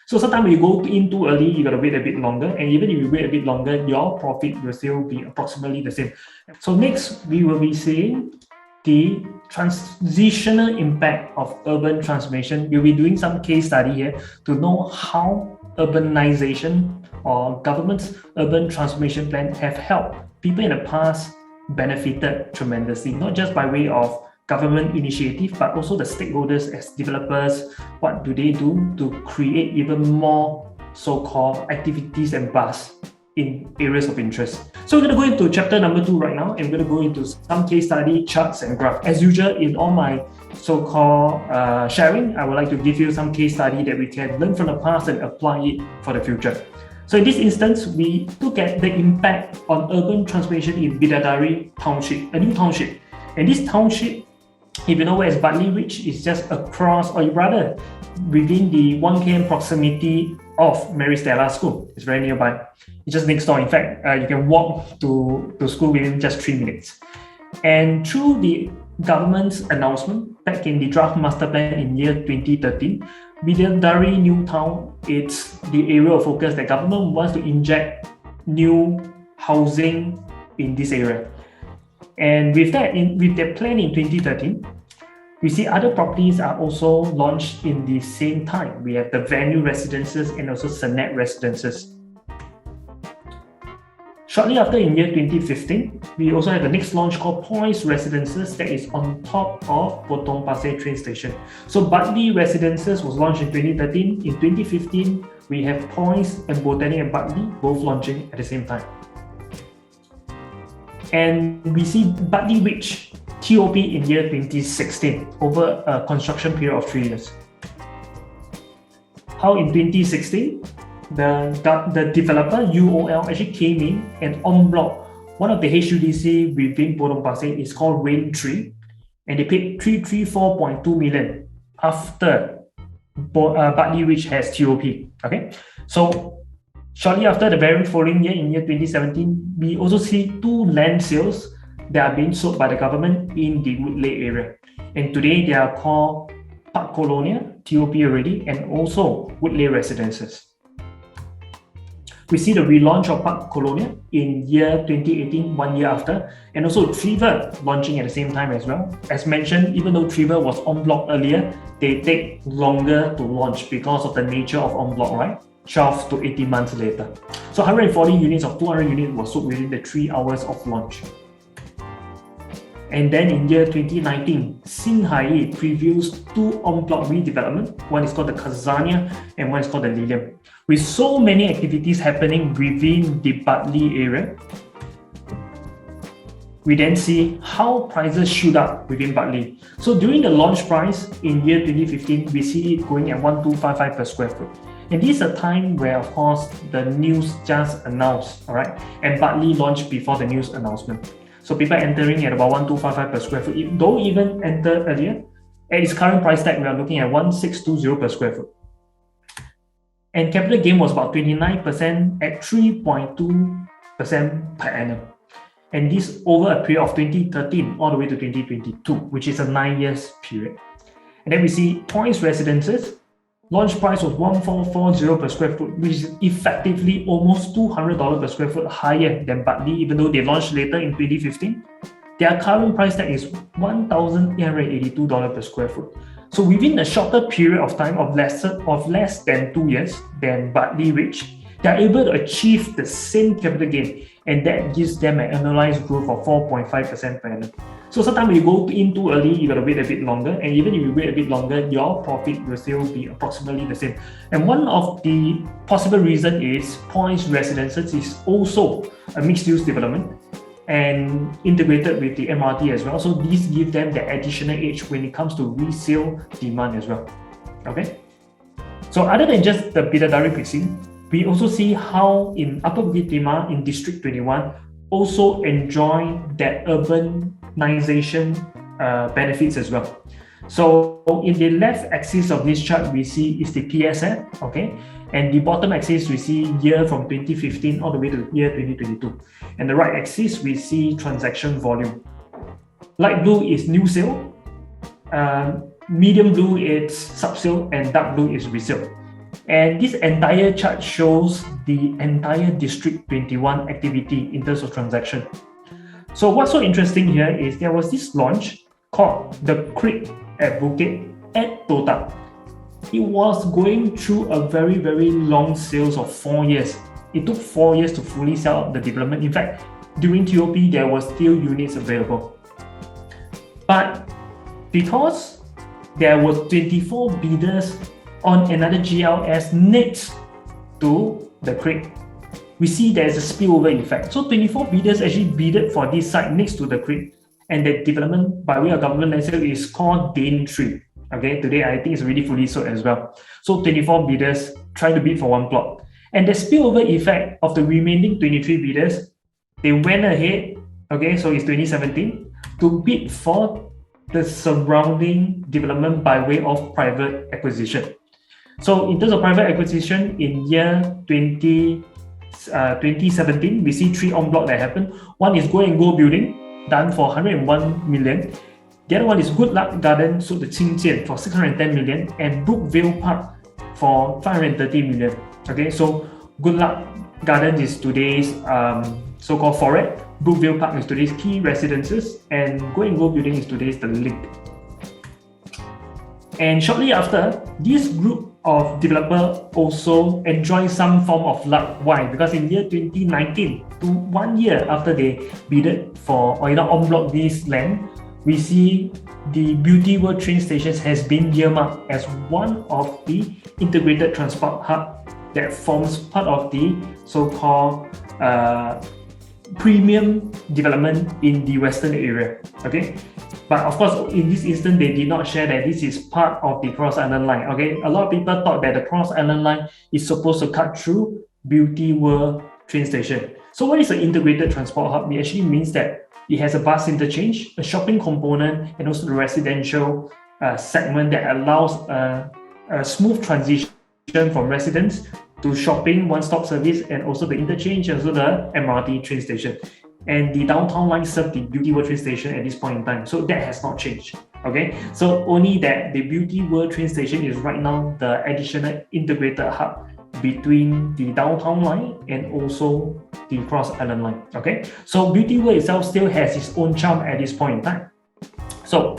So sometimes when you go in too early, you got to wait a bit longer. And even if you wait a bit longer, your profit will still be approximately the same. So next, we will be seeing the transitional impact of urban transformation. We'll be doing some case study here to know how urbanization or government's urban transformation plan have helped people in the past benefited tremendously, not just by way of government initiative, but also the stakeholders as developers. What do they do to create even more so-called activities and buzz in areas of interest? So we're going to go into chapter number 2 right now, and we're going to go into some case study, charts, and graphs. As usual, in all my so-called sharing, I would like to give you some case study that we can learn from the past and apply it for the future. So in this instance, we look at the impact on urban transformation in Bidadari Township, a new township. And this township, if you know where it's Bartley Ridge, is just across, or rather within the 1 km proximity of Mary Stella School. It's very nearby. It's just next door. In fact, you can walk to school within just 3 minutes. And through the government's announcement back in the draft master plan in year 2013, Bidadari New Town, it's the area of focus that government wants to inject new housing in this area. And with that, with their plan in 2013, we see other properties are also launched in the same time. We have the Venue Residences and also Senet Residences. Shortly after, in year 2015, we also have the next launch called Points Residences that is on top of Potong Pasir train station. So Bartley Residences was launched in 2013. In 2015, we have Points and Botanic and Bartley both launching at the same time. And we see Bartley Ridge TOP in year 2016 over a construction period of 3 years. How in 2016, the developer UOL actually came in and en bloc one of the HUDC within Potong Pasir is called Raintree, and they paid 334.2 million after Bartley Ridge has TOP. Okay, so shortly after, the very following year, in year 2017, we also see 2 land sales that are being sold by the government in the Woodley area. And today they are called Park Colonia, TOP already, and also Woodley Residences. We see the relaunch of Park Colonia in year 2018, 1 year after, and also Trevor launching at the same time as well. As mentioned, even though Trevor was en bloc earlier, they take longer to launch because of the nature of en bloc, right? 12 to 18 months later. So 140 units of 200 units were sold within the 3 hours of launch. And then in year 2019, Singhai previews 2 en bloc redevelopment. One is called the Khazania and one is called the Lilium. With so many activities happening within the Bartley area, we then see how prices shoot up within Bartley. So during the launch price in year 2015, we see it going at 1,255 per square foot. And this is a time where, of course, the news just announced, all right? And Bartley launched before the news announcement. So people entering at about 1,255 per square foot. Don't even enter earlier. At its current price tag, we are looking at 1,620 per square foot. And capital gain was about 29% at 3.2% per annum. And this over a period of 2013 all the way to 2022, which is a 9 years period. And then we see Points Residences. Launch price was 1,440 per square foot, which is effectively almost $200 per square foot higher than Bartley, even though they launched later in 2015. Their current price tag is $1,882 per square foot. So within a shorter period of time of less than 2 years than Bartley Ridge, they are able to achieve the same capital gain, and that gives them an annualized growth of 4.5% per annum. So sometimes when you go in too early, you got to wait a bit longer, and even if you wait a bit longer, your profit will still be approximately the same. And one of the possible reasons is Points Residences is also a mixed-use development and integrated with the MRT as well. So these give them the additional edge when it comes to resale demand as well. Okay. So other than just the Bidadari precinct, we also see how in Upper Bukit Timah in District 21 also enjoy that urbanization benefits as well. So in the left axis of this chart, we see is the PSF, okay? And the bottom axis, we see year from 2015 all the way to year 2022. And the right axis, we see transaction volume. Light blue is new sale, medium blue is sub-sale, and dark blue is resale. And this entire chart shows the entire District 21 activity in terms of transaction. So what's so interesting here is there was this launch called the Creek at Bukit at Tota. It was going through a very, very long sales of 4 years. It took 4 years to fully sell out the development. In fact, during TOP, there were still units available. But because there were 24 bidders on another GLS next to the creek, we see there's a spillover effect. So 24 bidders actually bidded for this site next to the creek, and the development by way of government land sale is called Dane 3. Okay, today I think it's already fully sold as well. So 24 bidders trying to bid for one plot. And the spillover effect of the remaining 23 bidders, they went ahead, okay, so it's 2017, to bid for the surrounding development by way of private acquisition. So in terms of private acquisition, in year 2017, we see 3 en bloc that happened. One is Go and Go building, done for 101 million. The other one is Good Luck Garden, sold to Qingjian for 610 million, and Brookvale Park for 530 million. Okay, so Good Luck Garden is today's so-called Forex, Brookvale Park is today's Key Residences, and Go and Go building is today's The Link. And shortly after, this group of developers also enjoy some form of luck. Why? Because in year 2019, to 1 year after they bidded for or en bloc this land, we see the Beauty World train stations has been earmarked as one of the integrated transport hub that forms part of the so-called premium development in the western area. Okay, but of course, in this instance, they did not share that this is part of the Cross Island Line. Okay, a lot of people thought that the Cross Island Line is supposed to cut through Beauty World train station. So what is an integrated transport hub? It actually means that it has a bus interchange, a shopping component, and also the residential segment that allows a smooth transition from residents to shopping, one-stop service, and also the interchange, and also the MRT train station. And the downtown line serves the Beauty World train station at this point in time. So that has not changed. Okay, so only that the Beauty World train station is right now the additional integrated hub between the downtown line and also the Cross Island Line. Okay, so Beauty World itself still has its own charm at this point in time. So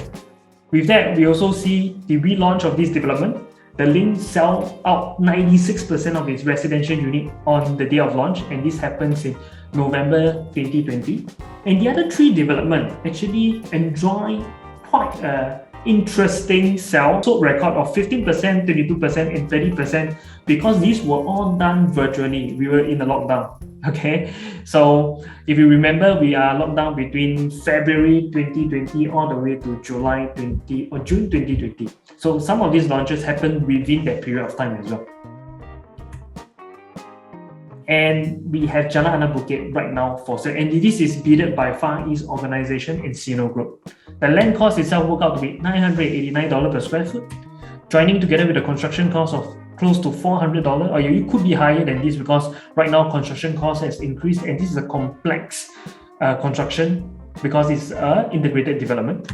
with that, we also see the relaunch of this development. The Link sell out 96% of its residential unit on the day of launch, and this happens in November 2020. And the other 3 developments actually enjoy quite a interesting sell record of 15%, 22%, and 30% because these were all done virtually. We were in a lockdown. Okay, so if you remember, we are locked down between February 2020 all the way to July 20 or June 2020. So some of these launches happened within that period of time as well. And we have Jalan Anak Bukit right now for sale, and this is bidded by Far East Urbanization and Sino Group. The land cost itself worked out to be $989 per square foot, joining together with the construction cost of close to $400, or it could be higher than this because right now construction cost has increased, and this is a complex construction because it's an integrated development.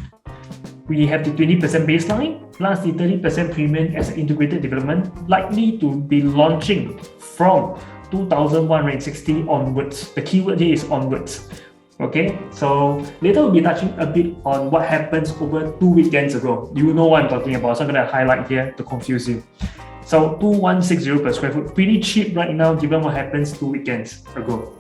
We have the 20% baseline plus the 30% premium as an integrated development, likely to be launching from 2,160 onwards. The keyword here is onwards. Okay, so later we'll be touching a bit on what happens over 2 weekends ago. You know what I'm talking about, so I'm going to highlight here to confuse you. So 2,160 per square foot, pretty cheap right now given what happens 2 weekends ago.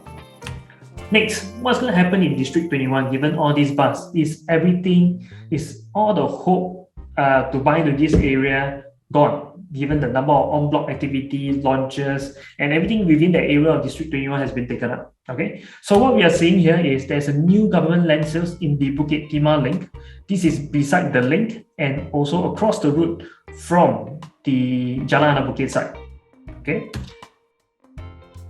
Next, what's going to happen in District 21 given all these buzz is everything, is all the hope to buy into this area gone, given the number of on-block activities, launches, and everything within the area of District 21 has been taken up. Okay, so what we are seeing here is there's a new government land sales in the Bukit Timah link. This is beside the link and also across the route from the Jalan Anak Bukit side. Okay,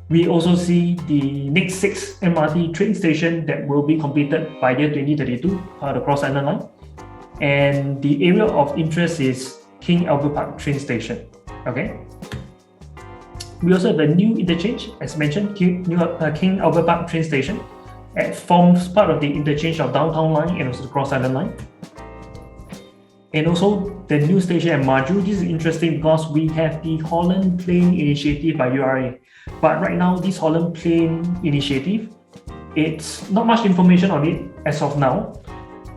we also see the next 6 MRT train station that will be completed by year 2032, the Cross Island Line, and the area of interest is King Albert Park train station. Okay, we also have a new interchange, as mentioned, King Albert Park train station. It forms part of the interchange of downtown line and also the Cross Island Line. And also the new station at Maju. This is interesting because we have the Holland Plain initiative by URA. But right now, this Holland Plain initiative, it's not much information on it as of now.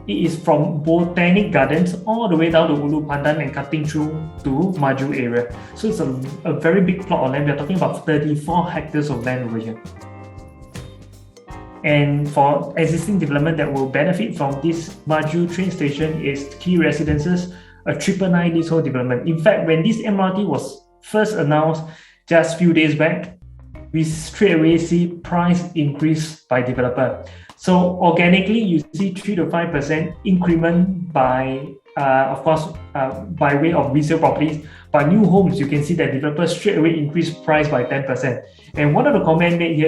It is from Botanic Gardens all the way down to Ulu Pandan and cutting through to Maju area. So it's a very big plot of land. We're talking about 34 hectares of land over here. And for existing development that will benefit from this Maju train station is key residences, a 999 leasehold development. In fact, when this MRT was first announced just a few days back, we straight away see price increase by developer. So organically, you see 3 to 5% increment by, by way of resale properties. But new homes, you can see that developers straight away increase price by 10%. And one of the comments made here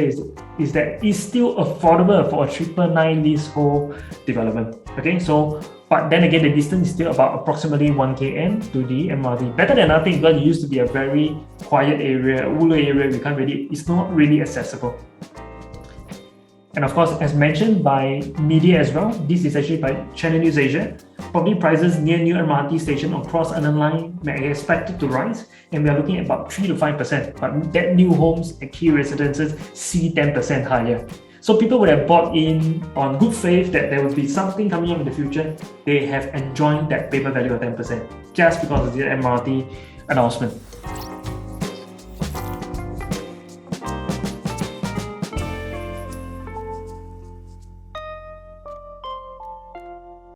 is that it's still affordable for a 999 leasehold development. Okay, so but then again, the distance is still about approximately 1 km to the MRT. Better than nothing, because it used to be a very quiet area, Ulu area. It's not really accessible. And of course, as mentioned by media as well, this is actually by Channel News Asia. Property prices near new MRT station across Anand Line may be expected to rise, and we are looking at about 3 to 5%. But that new homes and key residences see 10% higher. So people would have bought in on good faith that there will be something coming up in the future. They have enjoyed that paper value of 10% just because of the MRT announcement.